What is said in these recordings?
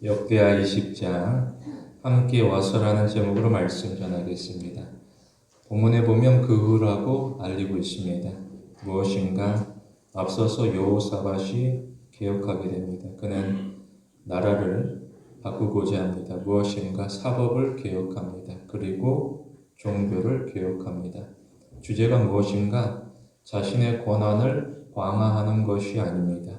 역대하 20장 함께 와서라는 제목으로 말씀 전하겠습니다. 본문에 보면 그 후라고 알리고 있습니다. 무엇인가? 앞서서 여호사밧이 개혁하게 됩니다. 그는 나라를 바꾸고자 합니다. 무엇인가? 사법을 개혁합니다. 그리고 종교를 개혁합니다. 주제가 무엇인가? 자신의 권한을 강화하는 것이 아닙니다.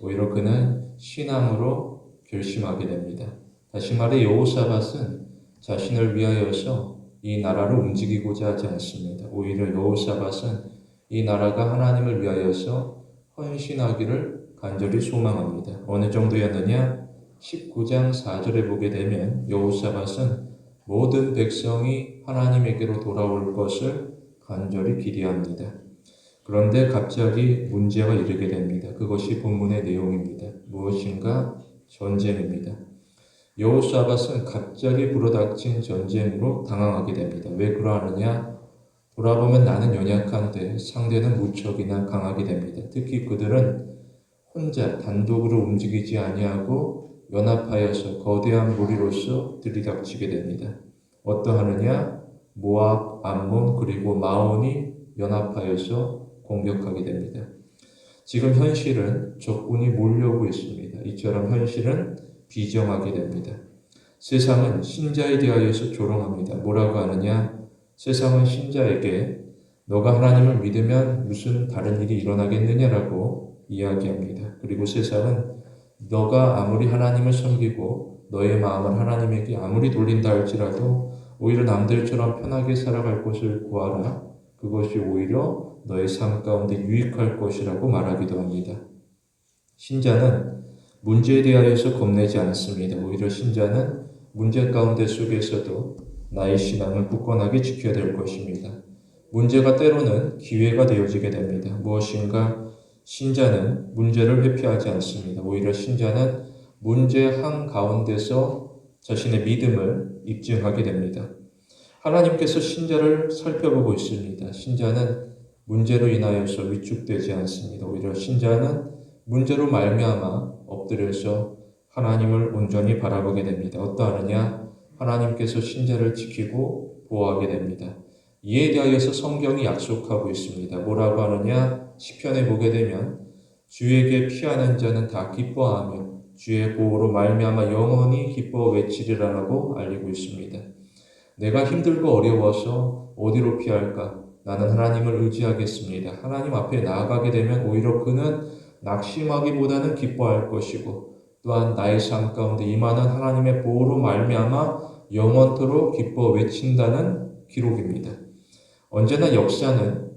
오히려 그는 신앙으로 결심하게 됩니다. 다시 말해 여호사밧은 자신을 위하여서 이 나라를 움직이고자 하지 않습니다. 오히려 여호사밧은 이 나라가 하나님을 위하여서 헌신하기를 간절히 소망합니다. 어느 정도였느냐? 19장 4절에 보게 되면 여호사밧은 모든 백성이 하나님에게로 돌아올 것을 간절히 기대합니다. 그런데 갑자기 문제가 이르게 됩니다. 그것이 본문의 내용입니다. 무엇인가? 전쟁입니다. 여호사밧은 갑자기 불어닥친 전쟁으로 당황하게 됩니다. 왜 그러하느냐? 돌아보면 나는 연약한데 상대는 무척이나 강하게 됩니다. 특히 그들은 혼자 단독으로 움직이지 아니하고 연합하여서 거대한 무리로서 들이닥치게 됩니다. 어떠하느냐? 모압, 암몬 그리고 마온이 연합하여서 공격하게 됩니다. 지금 현실은 적군이 몰려오고 있습니다. 이처럼 현실은 비정하게 됩니다. 세상은 신자에 대하여서 조롱합니다. 뭐라고 하느냐? 세상은 신자에게 너가 하나님을 믿으면 무슨 다른 일이 일어나겠느냐라고 이야기합니다. 그리고 세상은 너가 아무리 하나님을 섬기고 너의 마음을 하나님에게 아무리 돌린다 할지라도 오히려 남들처럼 편하게 살아갈 곳을 구하라. 그것이 오히려 너의 삶 가운데 유익할 것이라고 말하기도 합니다. 신자는 문제에 대하여서 겁내지 않습니다. 오히려 신자는 문제 가운데 속에서도 나의 신앙을 굳건하게 지켜야 될 것입니다. 문제가 때로는 기회가 되어지게 됩니다. 무엇인가? 신자는 문제를 회피하지 않습니다. 오히려 신자는 문제 한가운데서 자신의 믿음을 입증하게 됩니다. 하나님께서 신자를 살펴보고 있습니다. 신자는 문제로 인하여서 위축되지 않습니다. 오히려 신자는 문제로 말미암아 엎드려서 하나님을 온전히 바라보게 됩니다. 어떠하느냐? 하나님께서 신자를 지키고 보호하게 됩니다. 이에 대하여서 성경이 약속하고 있습니다. 뭐라고 하느냐? 시편에 보게 되면 주에게 피하는 자는 다 기뻐하며 주의 보호로 말미암아 영원히 기뻐 외치리라라고 알리고 있습니다. 내가 힘들고 어려워서 어디로 피할까? 나는 하나님을 의지하겠습니다. 하나님 앞에 나아가게 되면 오히려 그는 낙심하기보다는 기뻐할 것이고 또한 나의 삶 가운데 임하는 하나님의 보호로 말미암아 영원토록 기뻐 외친다는 기록입니다. 언제나 역사는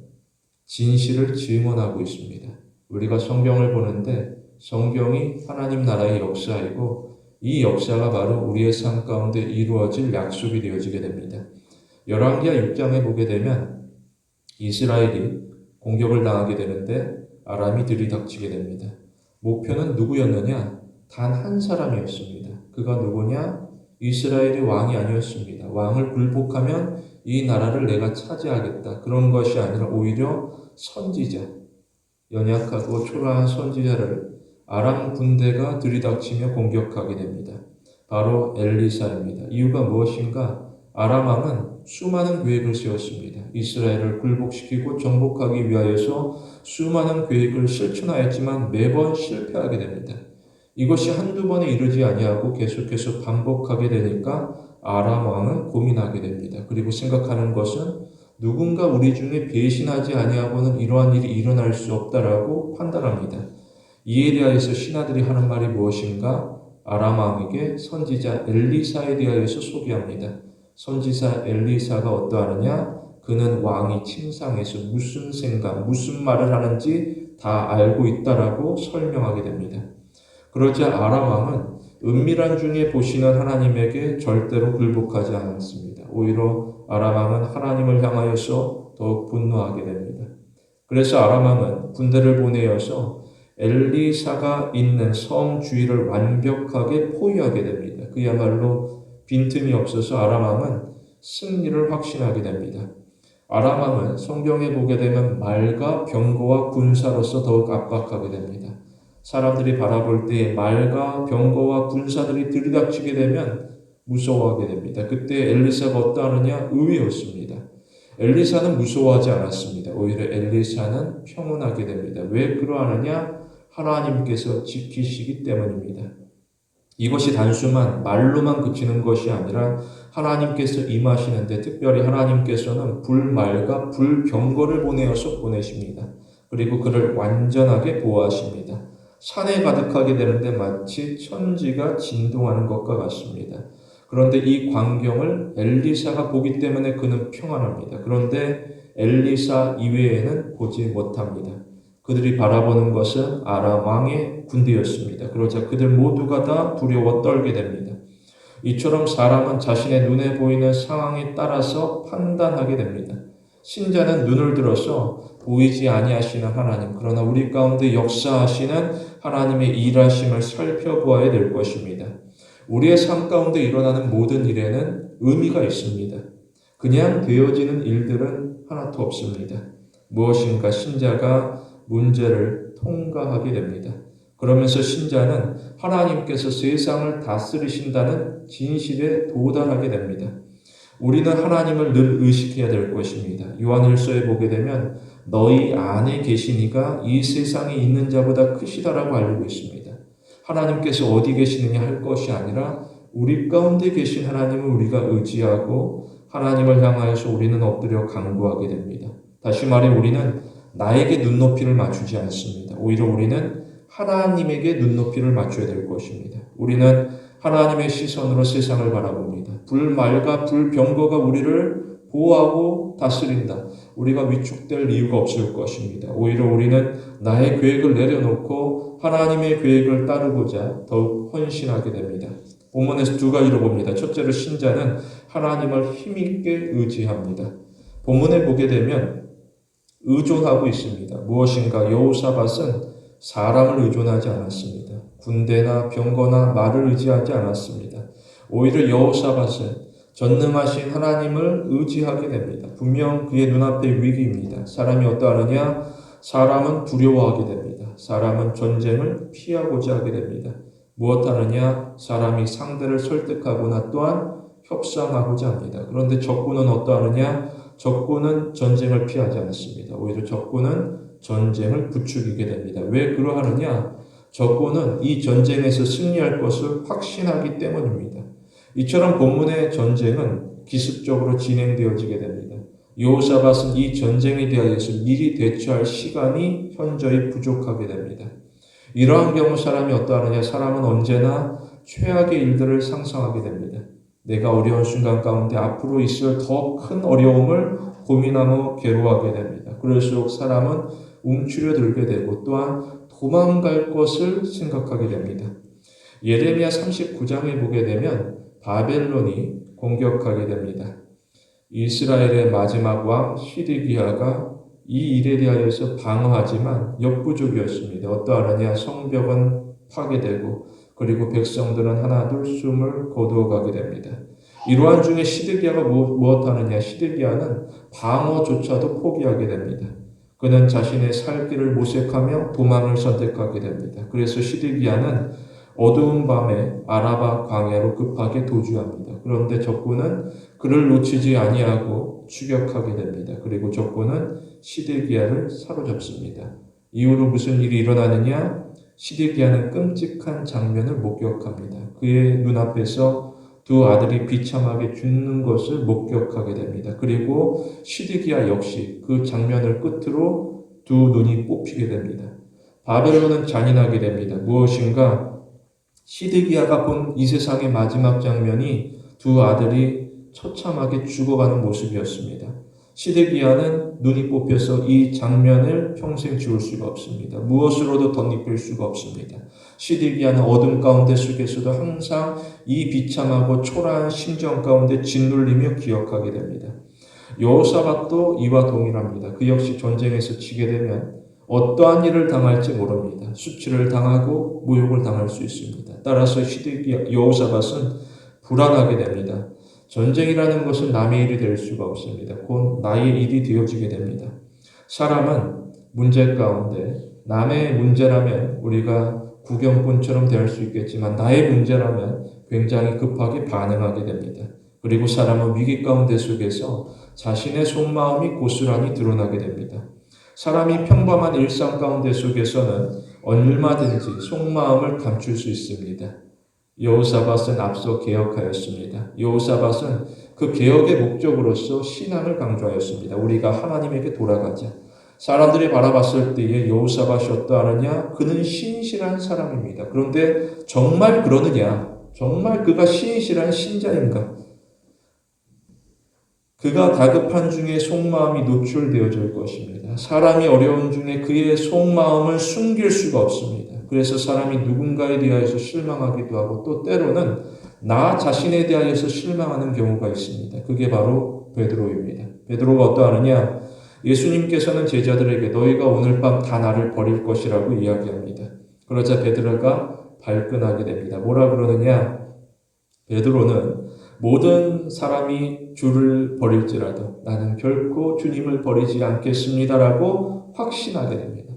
진실을 증언하고 있습니다. 우리가 성경을 보는데 성경이 하나님 나라의 역사이고 이 역사가 바로 우리의 삶 가운데 이루어질 약속이 되어지게 됩니다. 열왕기하 6장에 보게 되면 이스라엘이 공격을 당하게 되는데 아람이 들이닥치게 됩니다. 목표는 누구였느냐? 단 한 사람이었습니다. 그가 누구냐? 이스라엘의 왕이 아니었습니다. 왕을 굴복하면 이 나라를 내가 차지하겠다. 그런 것이 아니라 오히려 선지자, 연약하고 초라한 선지자를 아람 군대가 들이닥치며 공격하게 됩니다. 바로 엘리사입니다. 이유가 무엇인가? 아람 왕은 수많은 계획을 세웠습니다. 이스라엘을 굴복시키고 정복하기 위하여서 수많은 계획을 실천하였지만 매번 실패하게 됩니다. 이것이 한두 번에 이르지 아니하고 계속해서 반복하게 되니까 아람 왕은 고민하게 됩니다. 그리고 생각하는 것은 누군가 우리 중에 배신하지 아니하고는 이러한 일이 일어날 수 없다라고 판단합니다. 이에 대하여서 신하들이 하는 말이 무엇인가? 아람 왕에게 선지자 엘리사에 대하여서 소개합니다. 선지자 엘리사가 어떠하느냐? 그는 왕이 침상에서 무슨 생각, 무슨 말을 하는지 다 알고 있다라고 설명하게 됩니다. 그러자 아람 왕은 은밀한 중에 보시는 하나님에게 절대로 굴복하지 않았습니다. 오히려 아람 왕은 하나님을 향하여서 더욱 분노하게 됩니다. 그래서 아람 왕은 군대를 보내어서 엘리사가 있는 성 주위를 완벽하게 포위하게 됩니다. 그야말로 빈틈이 없어서 아람 왕은 승리를 확신하게 됩니다. 아람 왕은 성경에 보게 되면 말과 병거와 군사로서 더욱 압박하게 됩니다. 사람들이 바라볼 때 말과 병거와 군사들이 들이닥치게 되면 무서워하게 됩니다. 그때 엘리사가 어떠하느냐? 의외였습니다. 엘리사는 무서워하지 않았습니다. 오히려 엘리사는 평온하게 됩니다. 왜 그러하느냐? 하나님께서 지키시기 때문입니다. 이것이 단순한 말로만 그치는 것이 아니라 하나님께서 임하시는데 특별히 하나님께서는 불말과 불병거를 보내십니다. 그리고 그를 완전하게 보호하십니다. 산에 가득하게 되는데 마치 천지가 진동하는 것과 같습니다. 그런데 이 광경을 엘리사가 보기 때문에 그는 평안합니다. 그런데 엘리사 이외에는 보지 못합니다. 그들이 바라보는 것은 아람 왕의 군대였습니다. 그러자 그들 모두가 다 두려워 떨게 됩니다. 이처럼 사람은 자신의 눈에 보이는 상황에 따라서 판단하게 됩니다. 신자는 눈을 들어서 보이지 아니하시는 하나님, 그러나 우리 가운데 역사하시는 하나님의 일하심을 살펴보아야 될 것입니다. 우리의 삶 가운데 일어나는 모든 일에는 의미가 있습니다. 그냥 되어지는 일들은 하나도 없습니다. 무엇인가 신자가 문제를 통과하게 됩니다. 그러면서 신자는 하나님께서 세상을 다스리신다는 진실에 도달하게 됩니다. 우리는 하나님을 늘 의식해야 될 것입니다. 요한일서에 보게 되면 너희 안에 계신 이가 이 세상에 있는 자보다 크시다라고 알고 있습니다. 하나님께서 어디 계시느냐 할 것이 아니라 우리 가운데 계신 하나님을 우리가 의지하고 하나님을 향하여서 우리는 엎드려 간구하게 됩니다. 다시 말해 우리는 나에게 눈높이를 맞추지 않습니다. 오히려 우리는 하나님에게 눈높이를 맞춰야 될 것입니다. 우리는 하나님의 시선으로 세상을 바라봅니다. 불말과 불병거가 우리를 보호하고 다스린다. 우리가 위축될 이유가 없을 것입니다. 오히려 우리는 나의 계획을 내려놓고 하나님의 계획을 따르고자 더욱 헌신하게 됩니다. 본문에서 두 가지로 봅니다. 첫째로 신자는 하나님을 힘있게 의지합니다. 본문에 보게 되면 의존하고 있습니다. 무엇인가 여호사밧은 사람을 의존하지 않았습니다. 군대나 병거나 말을 의지하지 않았습니다. 오히려 여호사밧은 전능하신 하나님을 의지하게 됩니다. 분명 그의 눈앞에 위기입니다. 사람이 어떠하느냐? 사람은 두려워하게 됩니다. 사람은 전쟁을 피하고자 하게 됩니다. 무엇하느냐? 사람이 상대를 설득하거나 또한 협상하고자 합니다. 그런데 적군은 어떠하느냐? 적군은 전쟁을 피하지 않습니다. 오히려 적군은 전쟁을 부추기게 됩니다. 왜 그러하느냐? 적군은 이 전쟁에서 승리할 것을 확신하기 때문입니다. 이처럼 본문의 전쟁은 기습적으로 진행되어지게 됩니다. 여호사밧은 이 전쟁에 대하여서 미리 대처할 시간이 현저히 부족하게 됩니다. 이러한 경우 사람이 어떠하느냐? 사람은 언제나 최악의 일들을 상상하게 됩니다. 내가 어려운 순간 가운데 앞으로 있을 더 큰 어려움을 고민하며 괴로워하게 됩니다. 그럴수록 사람은 움츠려들게 되고 또한 도망갈 것을 생각하게 됩니다. 예레미야 39장에 보게 되면 바벨론이 공격하게 됩니다. 이스라엘의 마지막 왕 시드기야가 이 일에 대하여서 방어하지만 역부족이었습니다. 어떠하느냐? 성벽은 파괴되고 그리고 백성들은 하나둘 숨을 거두어가게 됩니다. 이러한 중에 시드기야가 무엇하느냐? 시드기야는 방어조차도 포기하게 됩니다. 그는 자신의 살 길을 모색하며 도망을 선택하게 됩니다. 그래서 시드기야는 어두운 밤에 아라바 광야로 급하게 도주합니다. 그런데 적군은 그를 놓치지 아니하고 추격하게 됩니다. 그리고 적군은 시드기야를 사로잡습니다. 이후로 무슨 일이 일어나느냐? 시드기야는 끔찍한 장면을 목격합니다. 그의 눈앞에서 두 아들이 비참하게 죽는 것을 목격하게 됩니다. 그리고 시드기야 역시 그 장면을 끝으로 두 눈이 뽑히게 됩니다. 바벨론은 잔인하게 됩니다. 무엇인가? 시드기야가 본 이 세상의 마지막 장면이 두 아들이 처참하게 죽어가는 모습이었습니다. 시드기야는 눈이 뽑혀서 이 장면을 평생 지울 수가 없습니다. 무엇으로도 덧입힐 수가 없습니다. 시드기야는 어둠 가운데 속에서도 항상 이 비참하고 초라한 심정 가운데 짓눌리며 기억하게 됩니다. 여호사밧도 이와 동일합니다. 그 역시 전쟁에서 지게 되면 어떠한 일을 당할지 모릅니다. 수치를 당하고 모욕을 당할 수 있습니다. 따라서 여호사밧은 불안하게 됩니다. 전쟁이라는 것은 남의 일이 될 수가 없습니다. 곧 나의 일이 되어지게 됩니다. 사람은 문제 가운데 남의 문제라면 우리가 구경꾼처럼 대할 수 있겠지만 나의 문제라면 굉장히 급하게 반응하게 됩니다. 그리고 사람은 위기 가운데 속에서 자신의 속마음이 고스란히 드러나게 됩니다. 사람이 평범한 일상 가운데 속에서는 얼마든지 속마음을 감출 수 있습니다. 여호사밧은 앞서 개혁하였습니다. 여호사밧은 그 개혁의 목적으로서 신앙을 강조하였습니다. 우리가 하나님에게 돌아가자. 사람들이 바라봤을 때에 여호사밧이 어떠하느냐? 그는 신실한 사람입니다. 그런데 정말 그러느냐? 정말 그가 신실한 신자인가? 그가 다급한 중에 속마음이 노출되어질 것입니다. 사람이 어려운 중에 그의 속마음을 숨길 수가 없습니다. 그래서 사람이 누군가에 대하여서 실망하기도 하고 또 때로는 나 자신에 대하여서 실망하는 경우가 있습니다. 그게 바로 베드로입니다. 베드로가 어떠하느냐? 예수님께서는 제자들에게 너희가 오늘 밤 다 나를 버릴 것이라고 이야기합니다. 그러자 베드로가 발끈하게 됩니다. 뭐라 그러느냐? 베드로는 모든 사람이 주를 버릴지라도 나는 결코 주님을 버리지 않겠습니다라고 확신하게 됩니다.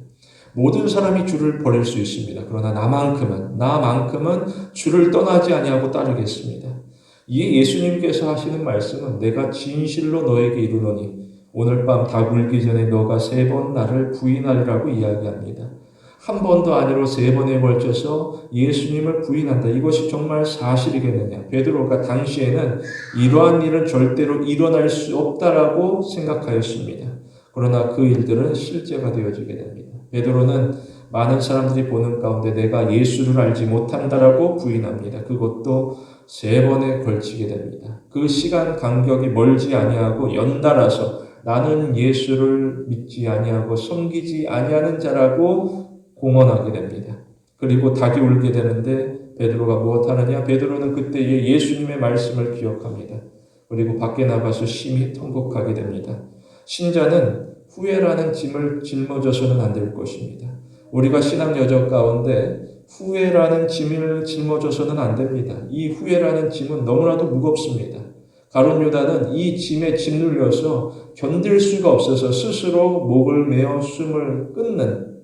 모든 사람이 주를 버릴 수 있습니다. 그러나 나만큼은 주를 떠나지 아니하고 따르겠습니다. 이에 예수님께서 하시는 말씀은 내가 진실로 너에게 이르노니 오늘 밤 다 굴기 전에 너가 3번 나를 부인하리라고 이야기합니다. 한 번도 아니로 3번에 걸쳐서 예수님을 부인한다. 이것이 정말 사실이겠느냐? 베드로가 당시에는 이러한 일은 절대로 일어날 수 없다라고 생각하였습니다. 그러나 그 일들은 실제가 되어지게 됩니다. 베드로는 많은 사람들이 보는 가운데 내가 예수를 알지 못한다라고 부인합니다. 그것도 3번에 걸치게 됩니다. 그 시간 간격이 멀지 아니하고 연달아서 나는 예수를 믿지 아니하고 섬기지 아니하는 자라고 공언하게 됩니다. 그리고 닭이 울게 되는데 베드로가 무엇하느냐? 베드로는 그때의 예수님의 말씀을 기억합니다. 그리고 밖에 나가서 심히 통곡하게 됩니다. 신자는 후회라는 짐을 짊어져서는 안 될 것입니다. 우리가 신앙 여정 가운데 후회라는 짐을 짊어져서는 안 됩니다. 이 후회라는 짐은 너무나도 무겁습니다. 가룟 유다는 이 짐에 짓눌려서 견딜 수가 없어서 스스로 목을 메어 숨을 끊는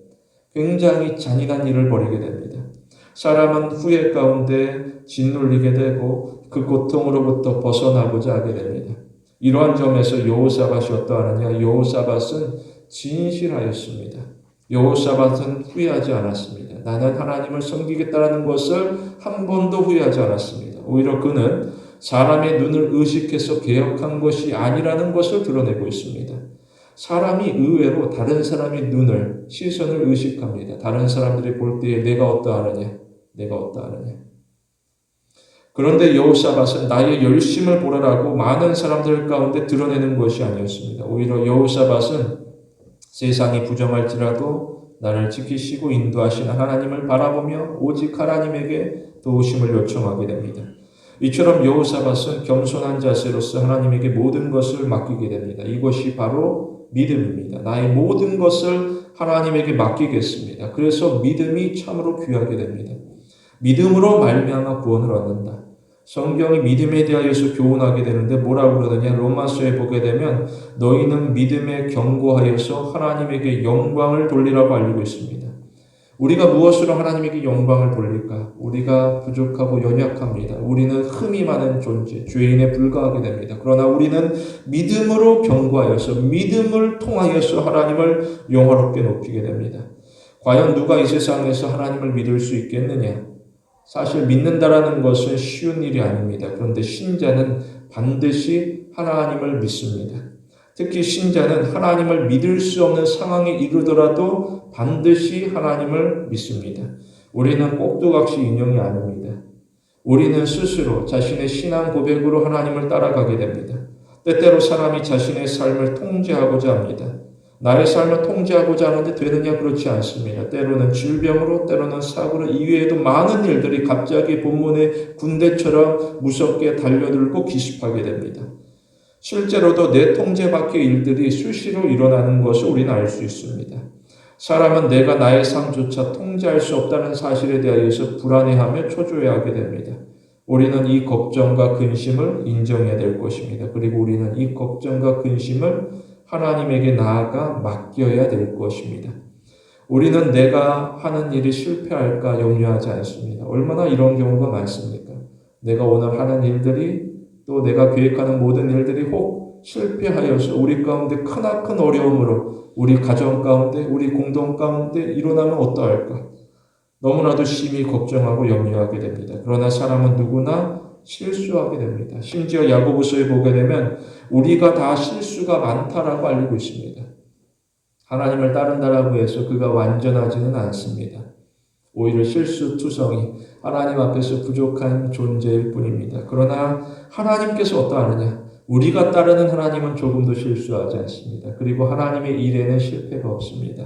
굉장히 잔인한 일을 벌이게 됩니다. 사람은 후회 가운데 짓눌리게 되고 그 고통으로부터 벗어나고자 하게 됩니다. 이러한 점에서 여호사밧이 어떠하느냐? 여호사밧은 진실하였습니다. 여호사밧은 후회하지 않았습니다. 나는 하나님을 섬기겠다는 것을 한 번도 후회하지 않았습니다. 오히려 그는 사람의 눈을 의식해서 개혁한 것이 아니라는 것을 드러내고 있습니다. 사람이 의외로 다른 사람의 시선을 의식합니다. 다른 사람들이 볼 때에 내가 어떠하느냐. 그런데 여호사밧은 나의 열심을 보라라고 많은 사람들 가운데 드러내는 것이 아니었습니다. 오히려 여호사밧은 세상이 부정할지라도 나를 지키시고 인도하시는 하나님을 바라보며 오직 하나님에게 도우심을 요청하게 됩니다. 이처럼 여호사밧은 겸손한 자세로서 하나님에게 모든 것을 맡기게 됩니다. 이것이 바로 믿음입니다. 나의 모든 것을 하나님에게 맡기겠습니다. 그래서 믿음이 참으로 귀하게 됩니다. 믿음으로 말미암아 구원을 얻는다. 성경이 믿음에 대하여서 교훈하게 되는데 뭐라고 그러느냐? 로마서에 보게 되면 너희는 믿음에 견고하여서 하나님에게 영광을 돌리라고 알리고 있습니다. 우리가 무엇으로 하나님에게 영광을 돌릴까? 우리가 부족하고 연약합니다. 우리는 흠이 많은 존재, 죄인에 불과하게 됩니다. 그러나 우리는 믿음으로 견고하여서 믿음을 통하여서 하나님을 영화롭게 높이게 됩니다. 과연 누가 이 세상에서 하나님을 믿을 수 있겠느냐? 사실 믿는다라는 것은 쉬운 일이 아닙니다. 그런데 신자는 반드시 하나님을 믿습니다. 특히 신자는 하나님을 믿을 수 없는 상황에 이르더라도 반드시 하나님을 믿습니다. 우리는 꼭두각시 인형이 아닙니다. 우리는 스스로 자신의 신앙 고백으로 하나님을 따라가게 됩니다. 때때로 사람이 자신의 삶을 통제하고자 합니다. 나의 삶을 통제하고자 하는데 되느냐? 그렇지 않습니다. 때로는 질병으로, 때로는 사고로, 이외에도 많은 일들이 갑자기 본문의 군대처럼 무섭게 달려들고 기습하게 됩니다. 실제로도 내 통제 밖의 일들이 수시로 일어나는 것을 우리는 알 수 있습니다. 사람은 내가 나의 삶조차 통제할 수 없다는 사실에 대하여서 불안해하며 초조해하게 됩니다. 우리는 이 걱정과 근심을 인정해야 될 것입니다. 그리고 우리는 이 걱정과 근심을 하나님에게 나아가 맡겨야 될 것입니다. 우리는 내가 하는 일이 실패할까 염려하지 않습니다. 얼마나 이런 경우가 많습니까? 내가 오늘 하는 일들이 또 내가 계획하는 모든 일들이 혹 실패하여서 우리 가운데 크나큰 어려움으로 우리 가정 가운데 우리 공동 가운데 일어나면 어떠할까? 너무나도 심히 걱정하고 염려하게 됩니다. 그러나 사람은 누구나 실수하게 됩니다. 심지어 야고보서에 보게 되면 우리가 다 실수가 많다라고 알리고 있습니다. 하나님을 따른다라고 해서 그가 완전하지는 않습니다. 오히려 실수투성이 하나님 앞에서 부족한 존재일 뿐입니다. 그러나 하나님께서 어떠하느냐? 우리가 따르는 하나님은 조금도 실수하지 않습니다. 그리고 하나님의 일에는 실패가 없습니다.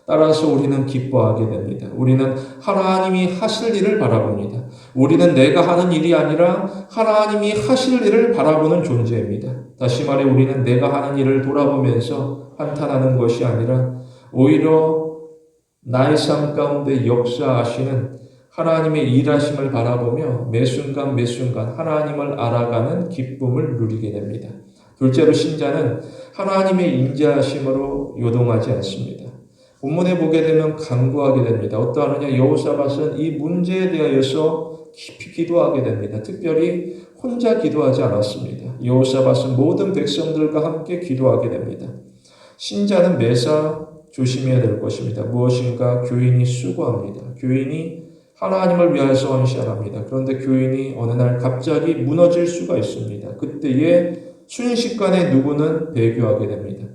따라서 우리는 기뻐하게 됩니다. 우리는 하나님이 하실 일을 바라봅니다. 우리는 내가 하는 일이 아니라 하나님이 하실 일을 바라보는 존재입니다. 다시 말해 우리는 내가 하는 일을 돌아보면서 한탄하는 것이 아니라 오히려 나의 삶 가운데 역사하시는 하나님의 일하심을 바라보며 매 순간 매 순간 하나님을 알아가는 기쁨을 누리게 됩니다. 둘째로 신자는 하나님의 인자하심으로 요동하지 않습니다. 본문에 보게 되면 간구하게 됩니다. 어떠하느냐? 여호사밧은 이 문제에 대하여서 깊이 기도하게 됩니다. 특별히 혼자 기도하지 않았습니다. 여호사밧은 모든 백성들과 함께 기도하게 됩니다. 신자는 매사 조심해야 될 것입니다. 무엇인가 교인이 수고합니다. 교인이 하나님을 위하여서 헌신합니다. 그런데 교인이 어느 날 갑자기 무너질 수가 있습니다. 그때에 순식간에 누구는 배교하게 됩니다.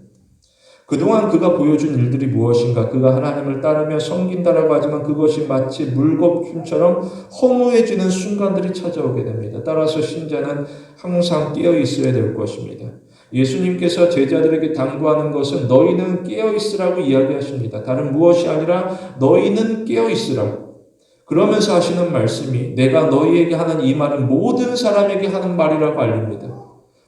그동안 그가 보여준 일들이 무엇인가? 그가 하나님을 따르며 섬긴다라고 하지만 그것이 마치 물거품처럼 허무해지는 순간들이 찾아오게 됩니다. 따라서 신자는 항상 깨어 있어야 될 것입니다. 예수님께서 제자들에게 당부하는 것은 너희는 깨어 있으라고 이야기하십니다. 다른 무엇이 아니라 너희는 깨어 있으라. 그러면서 하시는 말씀이 내가 너희에게 하는 이 말은 모든 사람에게 하는 말이라고 알립니다.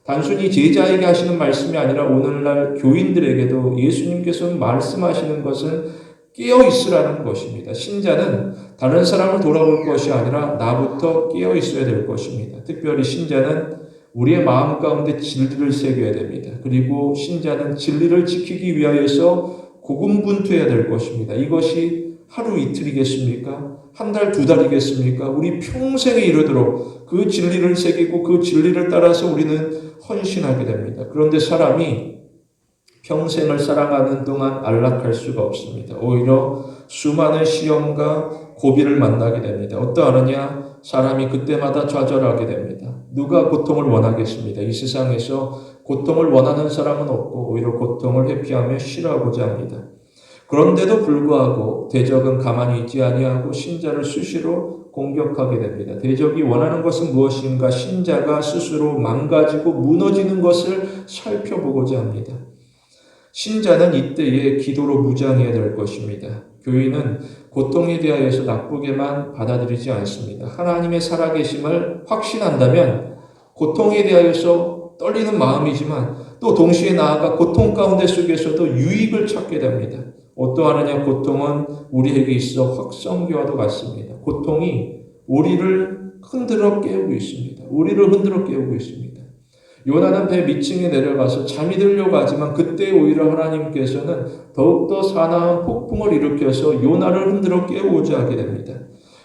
단순히 제자에게 하시는 말씀이 아니라 오늘날 교인들에게도 예수님께서 말씀하시는 것은 깨어 있으라는 것입니다. 신자는 다른 사람을 돌아볼 것이 아니라 나부터 깨어 있어야 될 것입니다. 특별히 신자는 우리의 마음 가운데 진리를 새겨야 됩니다. 그리고 신자는 진리를 지키기 위하여서 고군분투해야 될 것입니다. 이것이 하루 이틀이겠습니까? 한 달, 두 달이겠습니까? 우리 평생에 이르도록 그 진리를 새기고 그 진리를 따라서 우리는 헌신하게 됩니다. 그런데 사람이 평생을 살아가는 동안 안락할 수가 없습니다. 오히려 수많은 시험과 고비를 만나게 됩니다. 어떠하느냐? 사람이 그때마다 좌절하게 됩니다. 누가 고통을 원하겠습니다. 이 세상에서 고통을 원하는 사람은 없고 오히려 고통을 회피하며 싫어하고자 합니다. 그런데도 불구하고 대적은 가만히 있지 아니하고 신자를 수시로 공격하게 됩니다. 대적이 원하는 것은 무엇인가? 신자가 스스로 망가지고 무너지는 것을 살펴보고자 합니다. 신자는 이때에 기도로 무장해야 될 것입니다. 교인은 고통에 대하여서 나쁘게만 받아들이지 않습니다. 하나님의 살아계심을 확신한다면 고통에 대하여서 떨리는 마음이지만 또 동시에 나아가 고통 가운데 속에서도 유익을 찾게 됩니다. 어떠하느냐? 고통은 우리에게 있어 확성기와도 같습니다. 고통이 우리를 흔들어 깨우고 있습니다. 우리를 흔들어 깨우고 있습니다. 요나는 배 밑층에 내려가서 잠이 들려고 하지만 그때 오히려 하나님께서는 더욱더 사나운 폭풍을 일으켜서 요나를 흔들어 깨우고자 하게 됩니다.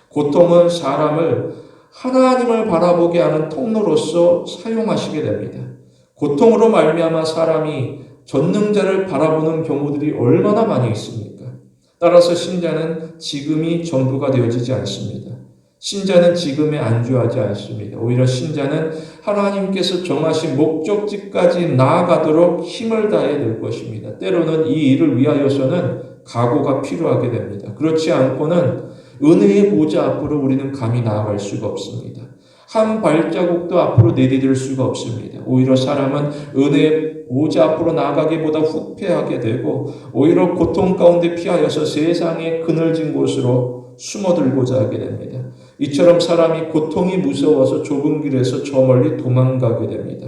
고통은 사람을 하나님을 바라보게 하는 통로로서 사용하시게 됩니다. 고통으로 말미암아 사람이 전능자를 바라보는 경우들이 얼마나 많이 있습니까? 따라서 신자는 지금이 전부가 되어지지 않습니다. 신자는 지금에 안주하지 않습니다. 오히려 신자는 하나님께서 정하신 목적지까지 나아가도록 힘을 다해야 될 것입니다. 때로는 이 일을 위하여서는 각오가 필요하게 됩니다. 그렇지 않고는 은혜의 보좌 앞으로 우리는 감히 나아갈 수가 없습니다. 한 발자국도 앞으로 내디딜 수가 없습니다. 오히려 사람은 은혜의 보좌 앞으로 나아가기보다 후퇴하게 되고 오히려 고통 가운데 피하여서 세상의 그늘진 곳으로 숨어들고자 하게 됩니다. 이처럼 사람이 고통이 무서워서 좁은 길에서 저 멀리 도망가게 됩니다.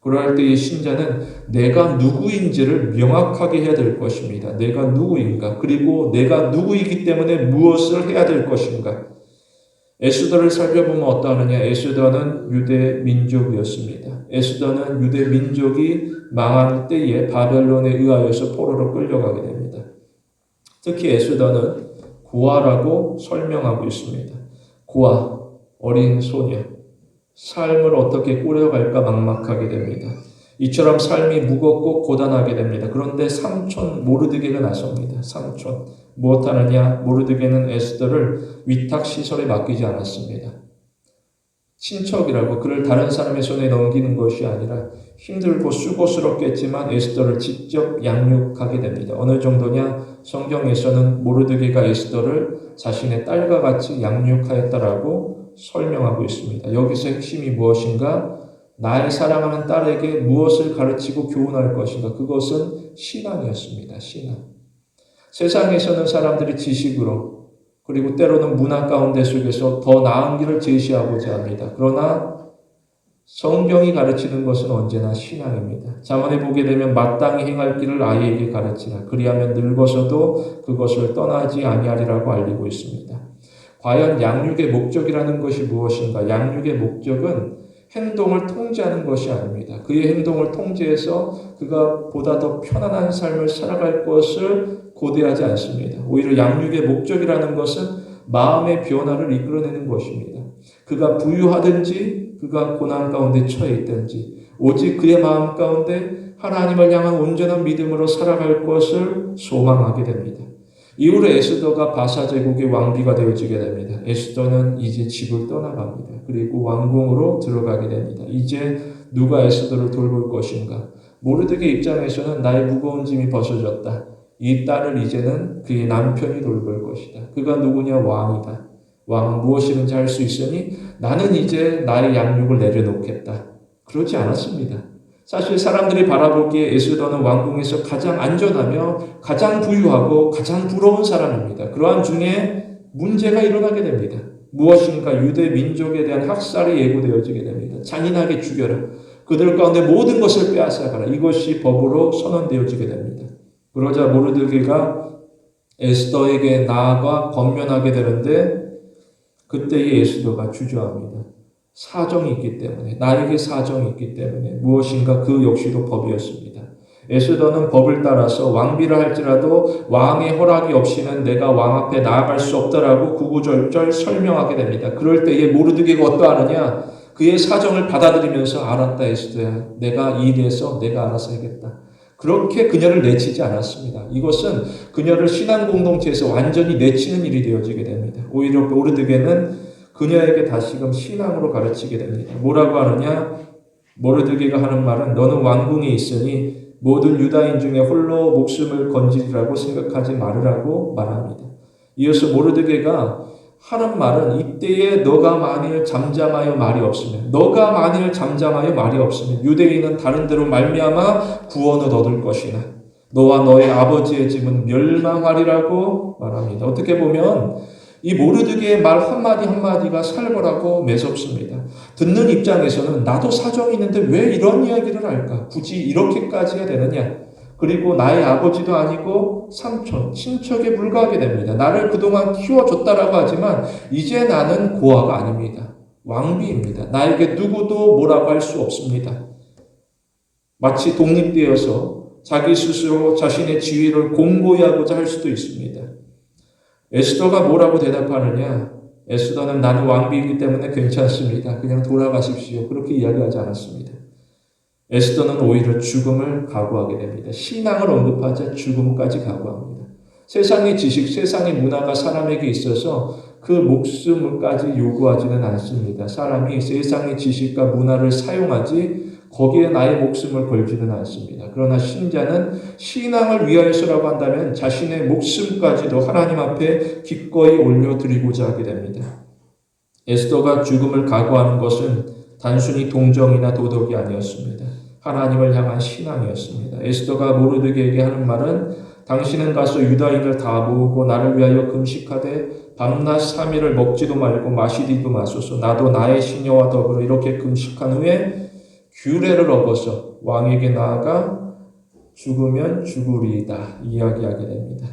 그럴 때의 신자는 내가 누구인지를 명확하게 해야 될 것입니다. 내가 누구인가? 그리고 내가 누구이기 때문에 무엇을 해야 될 것인가? 에스더를 살펴보면 어떠하느냐? 에스더는 유대 민족이었습니다. 에스더는 유대 민족이 망할 때에 바벨론에 의하여서 포로로 끌려가게 됩니다. 특히 에스더는 고아라고 설명하고 있습니다. 고아, 어린 소녀, 삶을 어떻게 꾸려갈까 막막하게 됩니다. 이처럼 삶이 무겁고 고단하게 됩니다. 그런데 삼촌 모르드게가 나섭니다. 삼촌 무엇하느냐? 모르드게는 에스더를 위탁시설에 맡기지 않았습니다. 친척이라고 그를 다른 사람의 손에 넘기는 것이 아니라 힘들고 수고스럽겠지만 에스더를 직접 양육하게 됩니다. 어느 정도냐? 성경에서는 모르드게가 에스더를 자신의 딸과 같이 양육하였다라고 설명하고 있습니다. 여기서 핵심이 무엇인가? 나의 사랑하는 딸에게 무엇을 가르치고 교훈할 것인가? 그것은 신앙이었습니다. 신앙. 세상에서는 사람들이 지식으로 그리고 때로는 문화 가운데 속에서 더 나은 길을 제시하고자 합니다. 그러나 성경이 가르치는 것은 언제나 신앙입니다. 잠언에 보게 되면 마땅히 행할 길을 아이에게 가르치라. 그리하면 늙어서도 그것을 떠나지 아니하리라고 알리고 있습니다. 과연 양육의 목적이라는 것이 무엇인가? 양육의 목적은 행동을 통제하는 것이 아닙니다. 그의 행동을 통제해서 그가 보다 더 편안한 삶을 살아갈 것을 고대하지 않습니다. 오히려 양육의 목적이라는 것은 마음의 변화를 이끌어내는 것입니다. 그가 부유하든지 그가 고난 가운데 처해 있든지 오직 그의 마음 가운데 하나님을 향한 온전한 믿음으로 살아갈 것을 소망하게 됩니다. 이후로 에스더가 바사 제국의 왕비가 되어지게 됩니다. 에스더는 이제 집을 떠나갑니다. 그리고 왕궁으로 들어가게 됩니다. 이제 누가 에스더를 돌볼 것인가? 모르드게 입장에서는 나의 무거운 짐이 벗어졌다. 이 딸을 이제는 그의 남편이 돌볼 것이다. 그가 누구냐? 왕이다. 왕은 무엇이든지 할 수 있으니 나는 이제 나의 양육을 내려놓겠다. 그렇지 않았습니다. 사실 사람들이 바라보기에 에스더는 왕궁에서 가장 안전하며 가장 부유하고 가장 부러운 사람입니다. 그러한 중에 문제가 일어나게 됩니다. 무엇인가? 유대 민족에 대한 학살이 예고되어지게 됩니다. 잔인하게 죽여라. 그들 가운데 모든 것을 빼앗아가라. 이것이 법으로 선언되어지게 됩니다. 그러자 모르드게가 에스더에게 나아가 권면하게 되는데 그때의 에스더가 주저합니다. 사정이 있기 때문에, 나에게 사정이 있기 때문에 무엇인가 그 역시도 법이었습니다. 에스더는 법을 따라서 왕비라 할지라도 왕의 허락이 없이는 내가 왕 앞에 나아갈 수 없다라고 구구절절 설명하게 됩니다. 그럴 때에 모르드게가 어떠하느냐? 그의 사정을 받아들이면서 알았다 에스더야. 내가 이 일에서 내가 알아서 하겠다. 그렇게 그녀를 내치지 않았습니다. 이것은 그녀를 신앙 공동체에서 완전히 내치는 일이 되어지게 됩니다. 오히려 모르드게는 그녀에게 다시금 신앙으로 가르치게 됩니다. 뭐라고 하느냐? 모르드게가 하는 말은 너는 왕궁에 있으니 모든 유다인 중에 홀로 목숨을 건지리라고 생각하지 말으라고 말합니다. 이어서 모르드게가 하는 말은 이때에 너가 만일 잠잠하여 말이 없으면 유대인은 다른 데로 말미암아 구원을 얻을 것이나 너와 너의 아버지의 집은 멸망하리라고 말합니다. 어떻게 보면 이 모르드게의 말 한마디 한마디가 살벌하고 매섭습니다. 듣는 입장에서는 나도 사정이 있는데 왜 이런 이야기를 할까? 굳이 이렇게까지가 되느냐? 그리고 나의 아버지도 아니고 삼촌, 친척에 불과하게 됩니다. 나를 그동안 키워줬다라고 하지만 이제 나는 고아가 아닙니다. 왕비입니다. 나에게 누구도 뭐라고 할 수 없습니다. 마치 독립되어서 자기 스스로 자신의 지위를 공고히 하고자 할 수도 있습니다. 에스더가 뭐라고 대답하느냐? 에스더는 나는 왕비이기 때문에 괜찮습니다. 그냥 돌아가십시오. 그렇게 이야기하지 않았습니다. 에스더는 오히려 죽음을 각오하게 됩니다. 신앙을 언급하자 죽음까지 각오합니다. 세상의 지식, 세상의 문화가 사람에게 있어서 그 목숨까지 요구하지는 않습니다. 사람이 세상의 지식과 문화를 사용하지 거기에 나의 목숨을 걸지는 않습니다. 그러나 신자는 신앙을 위하여서라고 한다면 자신의 목숨까지도 하나님 앞에 기꺼이 올려드리고자 하게 됩니다. 에스더가 죽음을 각오하는 것은 단순히 동정이나 도덕이 아니었습니다. 하나님을 향한 신앙이었습니다. 에스더가 모르드게에게 하는 말은 당신은 가서 유다인을 다 모으고 나를 위하여 금식하되 밤낮 3일을 먹지도 말고 마시지도 마소서. 나도 나의 시녀와 더불어 이렇게 금식한 후에 규례를 어겨서 왕에게 나아가 죽으면 죽으리이다 이야기하게 됩니다.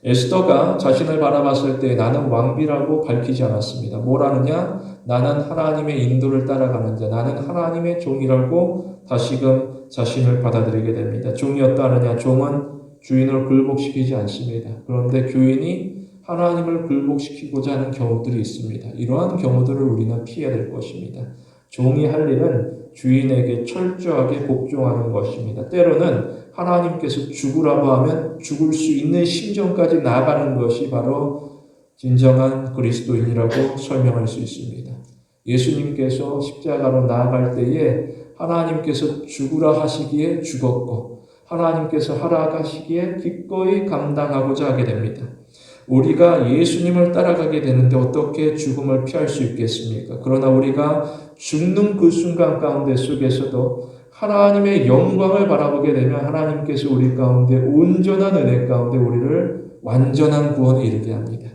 에스더가 자신을 바라봤을 때 나는 왕비라고 밝히지 않았습니다. 뭐라느냐? 나는 하나님의 인도를 따라가는 자, 나는 하나님의 종이라고 다시금 자신을 받아들이게 됩니다. 종이 어떠하느냐? 종은 주인을 굴복시키지 않습니다. 그런데 주인이 하나님을 굴복시키고자 하는 경우들이 있습니다. 이러한 경우들을 우리는 피해야 될 것입니다. 종이 할 일은 주인에게 철저하게 복종하는 것입니다. 때로는 하나님께서 죽으라고 하면 죽을 수 있는 심정까지 나아가는 것이 바로 진정한 그리스도인이라고 설명할 수 있습니다. 예수님께서 십자가로 나아갈 때에 하나님께서 죽으라 하시기에 죽었고 하나님께서 하라 하시기에 기꺼이 감당하고자 하게 됩니다. 우리가 예수님을 따라가게 되는데 어떻게 죽음을 피할 수 있겠습니까? 그러나 우리가 죽는 그 순간 가운데 속에서도 하나님의 영광을 바라보게 되면 하나님께서 우리 가운데 온전한 은혜 가운데 우리를 완전한 구원에 이르게 합니다.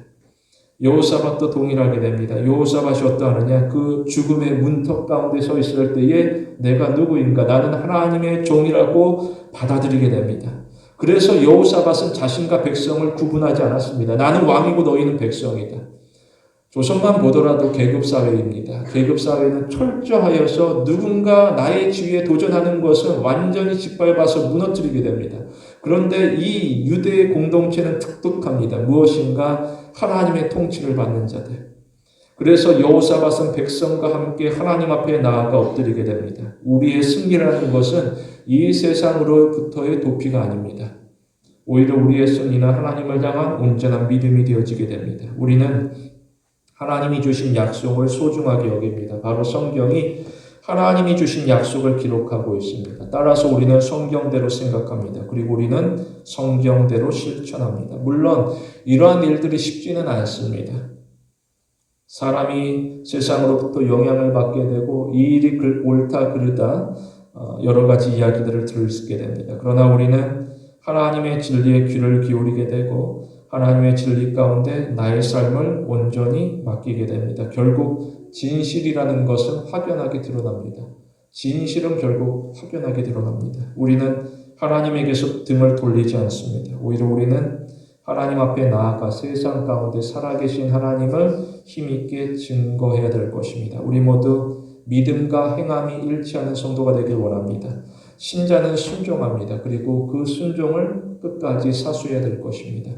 여호사밧도 동일하게 됩니다. 여호사밧이 어떠하느냐? 그 죽음의 문턱 가운데 서 있을 때에 내가 누구인가? 나는 하나님의 종이라고 받아들이게 됩니다. 그래서 여호사밧은 자신과 백성을 구분하지 않았습니다. 나는 왕이고 너희는 백성이다. 조선만 보더라도 계급사회입니다. 계급사회는 철저하여서 누군가 나의 지위에 도전하는 것은 완전히 짓밟아서 무너뜨리게 됩니다. 그런데 이 유대의 공동체는 특특합니다. 무엇인가? 하나님의 통치를 받는 자들. 그래서 여호사밧은 백성과 함께 하나님 앞에 나아가 엎드리게 됩니다. 우리의 승리라는 것은 이 세상으로부터의 도피가 아닙니다. 오히려 우리의 승리는 하나님을 향한 온전한 믿음이 되어지게 됩니다. 우리는 하나님이 주신 약속을 소중하게 여깁니다. 바로 성경이 하나님이 주신 약속을 기록하고 있습니다. 따라서 우리는 성경대로 생각합니다. 그리고 우리는 성경대로 실천합니다. 물론 이러한 일들이 쉽지는 않습니다. 사람이 세상으로부터 영향을 받게 되고 이 일이 옳다 그르다 여러 가지 이야기들을 들게 됩니다. 그러나 우리는 하나님의 진리에 귀를 기울이게 되고 하나님의 진리 가운데 나의 삶을 온전히 맡기게 됩니다. 결국 진실이라는 것은 확연하게 드러납니다. 진실은 결국 확연하게 드러납니다. 우리는 하나님에게서 등을 돌리지 않습니다. 오히려 우리는 하나님 앞에 나아가 세상 가운데 살아계신 하나님을 힘있게 증거해야 될 것입니다. 우리 모두 믿음과 행함이 일치하는 성도가 되길 원합니다. 신자는 순종합니다. 그리고 그 순종을 끝까지 사수해야 될 것입니다.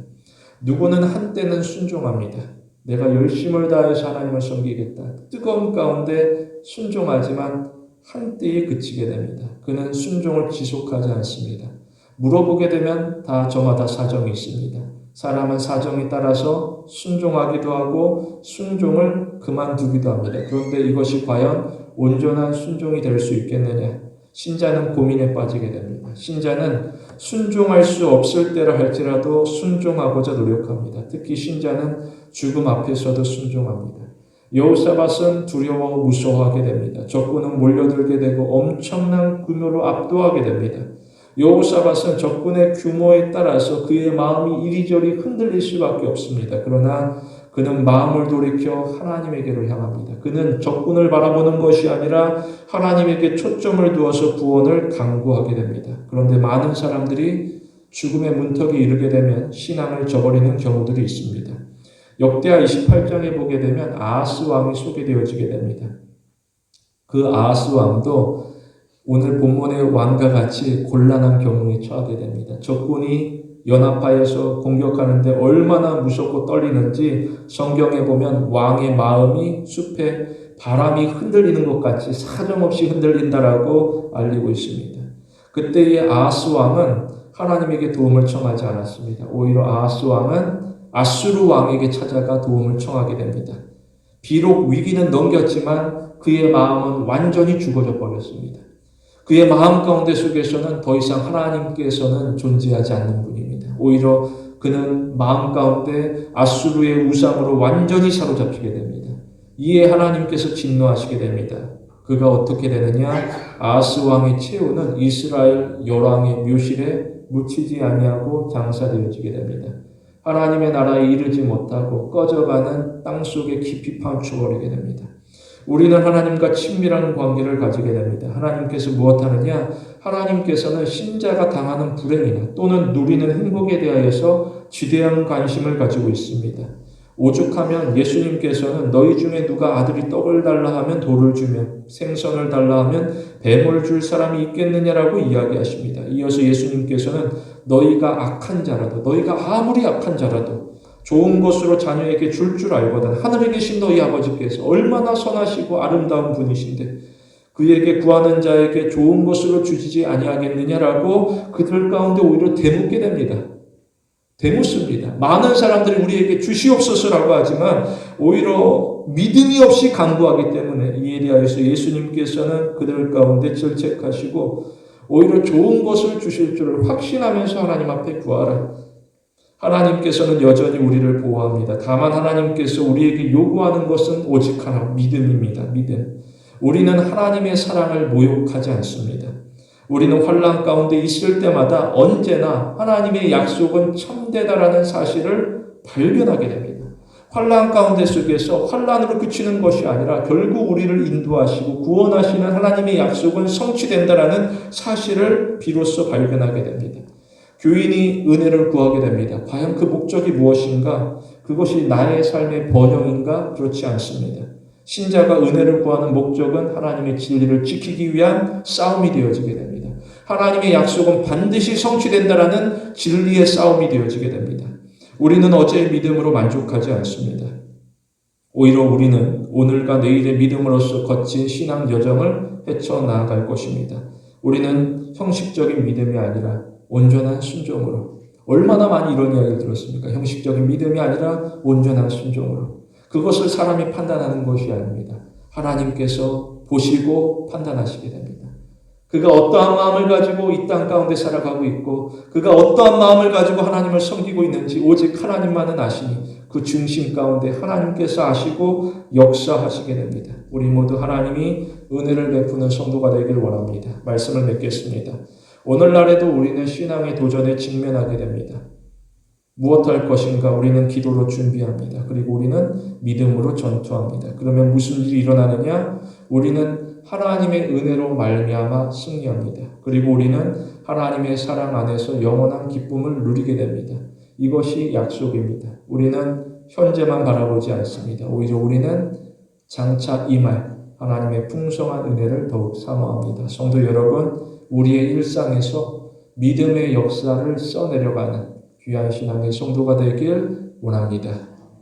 누구는 한때는 순종합니다. 내가 열심을 다해서 하나님을 섬기겠다. 뜨거운 가운데 순종하지만 한때에 그치게 됩니다. 그는 순종을 지속하지 않습니다. 물어보게 되면 다 저마다 사정이 있습니다. 사람은 사정에 따라서 순종하기도 하고 순종을 그만두기도 합니다. 그런데 이것이 과연 온전한 순종이 될 수 있겠느냐? 신자는 고민에 빠지게 됩니다. 신자는 순종할 수 없을 때라 할지라도 순종하고자 노력합니다. 특히 신자는 죽음 앞에서도 순종합니다. 여호사밧은 두려워 무서워하게 됩니다. 적군은 몰려들게 되고 엄청난 규모로 압도하게 됩니다. 여호사밧은 적군의 규모에 따라서 그의 마음이 이리저리 흔들릴 수밖에 없습니다. 그러나 그는 마음을 돌이켜 하나님에게로 향합니다. 그는 적군을 바라보는 것이 아니라 하나님에게 초점을 두어서 구원을 강구하게 됩니다. 그런데 많은 사람들이 죽음의 문턱에 이르게 되면 신앙을 저버리는 경우들이 있습니다. 역대하 28장에 보게 되면 아하스 왕이 소개되어지게 됩니다. 그 아하스 왕도 오늘 본문의 왕과 같이 곤란한 경우에 처하게 됩니다. 적군이 연합하여서 공격하는데 얼마나 무섭고 떨리는지 성경에 보면 왕의 마음이 숲에 바람이 흔들리는 것 같이 사정없이 흔들린다라고 알리고 있습니다. 그때의 아하스 왕은 하나님에게 도움을 청하지 않았습니다. 오히려 아하스 왕은 아수르 왕에게 찾아가 도움을 청하게 됩니다. 비록 위기는 넘겼지만 그의 마음은 완전히 죽어져 버렸습니다. 그의 마음 가운데 속에서는 더 이상 하나님께서는 존재하지 않는 분입니다. 오히려 그는 마음 가운데 아수르의 우상으로 완전히 사로잡히게 됩니다. 이에 하나님께서 진노하시게 됩니다. 그가 어떻게 되느냐? 아하스 왕의 최후는 이스라엘 열왕의 묘실에 묻히지 아니하고 장사되어지게 됩니다. 하나님의 나라에 이르지 못하고 꺼져가는 땅속에 깊이 파묻혀버리게 됩니다. 우리는 하나님과 친밀한 관계를 가지게 됩니다. 하나님께서 무엇하느냐? 하나님께서는 신자가 당하는 불행이나 또는 누리는 행복에 대하여서 지대한 관심을 가지고 있습니다. 오죽하면 예수님께서는 너희 중에 누가 아들이 떡을 달라 하면 돌을 주며 생선을 달라 하면 뱀을 줄 사람이 있겠느냐라고 이야기하십니다. 이어서 예수님께서는 너희가 악한 자라도, 너희가 아무리 악한 자라도 좋은 것으로 자녀에게 줄 알거든 하늘에 계신 너희 아버지께서 얼마나 선하시고 아름다운 분이신데 그에게 구하는 자에게 좋은 것으로 주시지 아니하겠느냐라고 그들 가운데 오히려 대묻게 됩니다. 대묻습니다. 많은 사람들이 우리에게 주시옵소서라고 하지만 오히려 믿음이 없이 간구하기 때문에 이에 대하여서 예수님께서는 그들 가운데 질책하시고 오히려 좋은 것을 주실 줄을 확신하면서 하나님 앞에 구하라. 하나님께서는 여전히 우리를 보호합니다. 다만 하나님께서 우리에게 요구하는 것은 오직 하나, 믿음입니다. 믿음. 우리는 하나님의 사랑을 모욕하지 않습니다. 우리는 환난 가운데 있을 때마다 언제나 하나님의 약속은 참되다라는 사실을 발견하게 됩니다. 환난 가운데 속에서 환난으로 그치는 것이 아니라 결국 우리를 인도하시고 구원하시는 하나님의 약속은 성취된다라는 사실을 비로소 발견하게 됩니다. 교인이 은혜를 구하게 됩니다. 과연 그 목적이 무엇인가? 그것이 나의 삶의 번영인가? 그렇지 않습니다. 신자가 은혜를 구하는 목적은 하나님의 진리를 지키기 위한 싸움이 되어지게 됩니다. 하나님의 약속은 반드시 성취된다라는 진리의 싸움이 되어지게 됩니다. 우리는 어제의 믿음으로 만족하지 않습니다. 오히려 우리는 오늘과 내일의 믿음으로서 거친 신앙 여정을 헤쳐나갈 것입니다. 우리는 형식적인 믿음이 아니라 온전한 순종으로, 얼마나 많이 이런 이야기를 들었습니까? 형식적인 믿음이 아니라 온전한 순종으로. 그것을 사람이 판단하는 것이 아닙니다. 하나님께서 보시고 판단하시게 됩니다. 그가 어떠한 마음을 가지고 이 땅 가운데 살아가고 있고 그가 어떠한 마음을 가지고 하나님을 섬기고 있는지 오직 하나님만은 아시니 그 중심 가운데 하나님께서 아시고 역사하시게 됩니다. 우리 모두 하나님이 은혜를 베푸는 성도가 되길 원합니다. 말씀을 맺겠습니다. 오늘날에도 우리는 신앙의 도전에 직면하게 됩니다. 무엇할 것인가 우리는 기도로 준비합니다. 그리고 우리는 믿음으로 전투합니다. 그러면 무슨 일이 일어나느냐? 우리는 하나님의 은혜로 말미암아 승리합니다. 그리고 우리는 하나님의 사랑 안에서 영원한 기쁨을 누리게 됩니다. 이것이 약속입니다. 우리는 현재만 바라보지 않습니다. 오히려 우리는 장차 임할 하나님의 풍성한 은혜를 더욱 사모합니다. 성도 여러분, 우리의 일상에서 믿음의 역사를 써내려가는 귀한 신앙의 성도가 되길 원합니다.